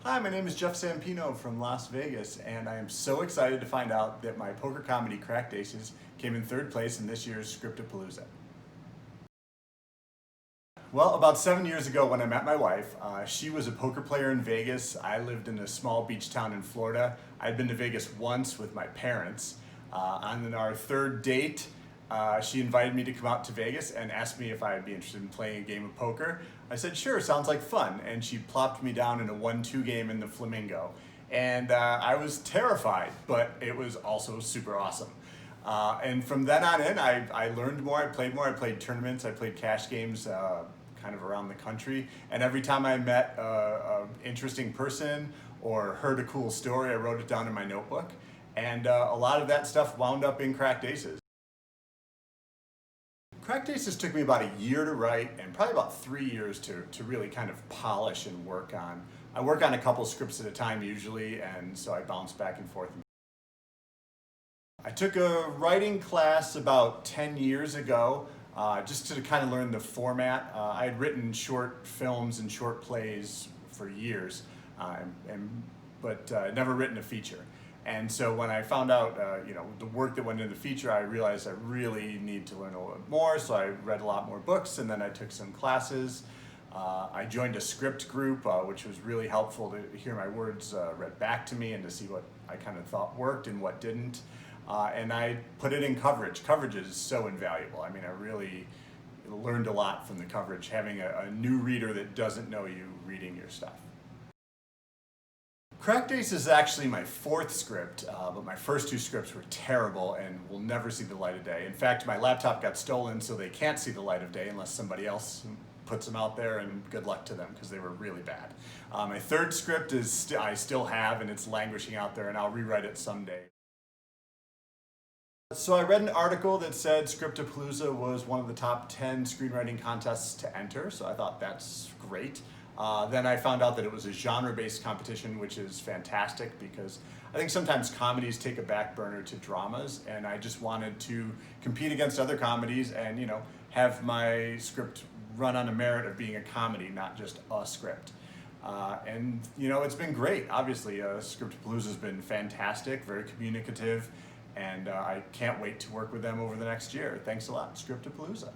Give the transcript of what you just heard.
Hi, my name is Jeff Zampino from Las Vegas, and I am so excited to find out that my poker comedy Cracked Aces came in third place in this year's Scriptapalooza. Well, about 7 years ago when I met my wife, she was a poker player in Vegas. I lived in a small beach town in Florida. I'd been to Vegas once with my parents. On our third date, she invited me to come out to Vegas and asked me if I'd be interested in playing a game of poker. I said, sure, sounds like fun. And she plopped me down in a 1-2 game in the Flamingo. And I was terrified, but it was also super awesome. And from then on in, I learned more, I played tournaments, I played cash games kind of around the country. And every time I met an interesting person or heard a cool story, I wrote it down in my notebook. And a lot of that stuff wound up in Cracked Aces. Cracked Aces took me about a year to write and probably about 3 years to really kind of polish and work on. I work on a couple scripts at a time usually, and so I bounce back and forth. I took a writing class about 10 years ago just to kind of learn the format. I had written short films and short plays for years, but never written a feature. And so when I found out, the work that went into the feature, I realized I really need to learn a little bit more. So I read a lot more books, and then I took some classes. I joined a script group, which was really helpful to hear my words read back to me and to see what I kind of thought worked and what didn't. And I put it in coverage. Coverage is so invaluable. I mean, I really learned a lot from the coverage, having a new reader that doesn't know you reading your stuff. Cracked Aces is actually my fourth script, but my first two scripts were terrible and will never see the light of day. In fact, my laptop got stolen, so they can't see the light of day unless somebody else puts them out there, and good luck to them because they were really bad. My third script is I still have, and it's languishing out there, and I'll rewrite it someday. So I read an article that said Scriptapalooza was one of the top 10 screenwriting contests to enter, so I thought that's great. Then I found out that it was a genre-based competition, which is fantastic because I think sometimes comedies take a back burner to dramas, and I just wanted to compete against other comedies and have my script run on a merit of being a comedy, not just a script. And it's been great. Obviously, Scriptapalooza has been fantastic, very communicative, and I can't wait to work with them over the next year. Thanks a lot, Scriptapalooza.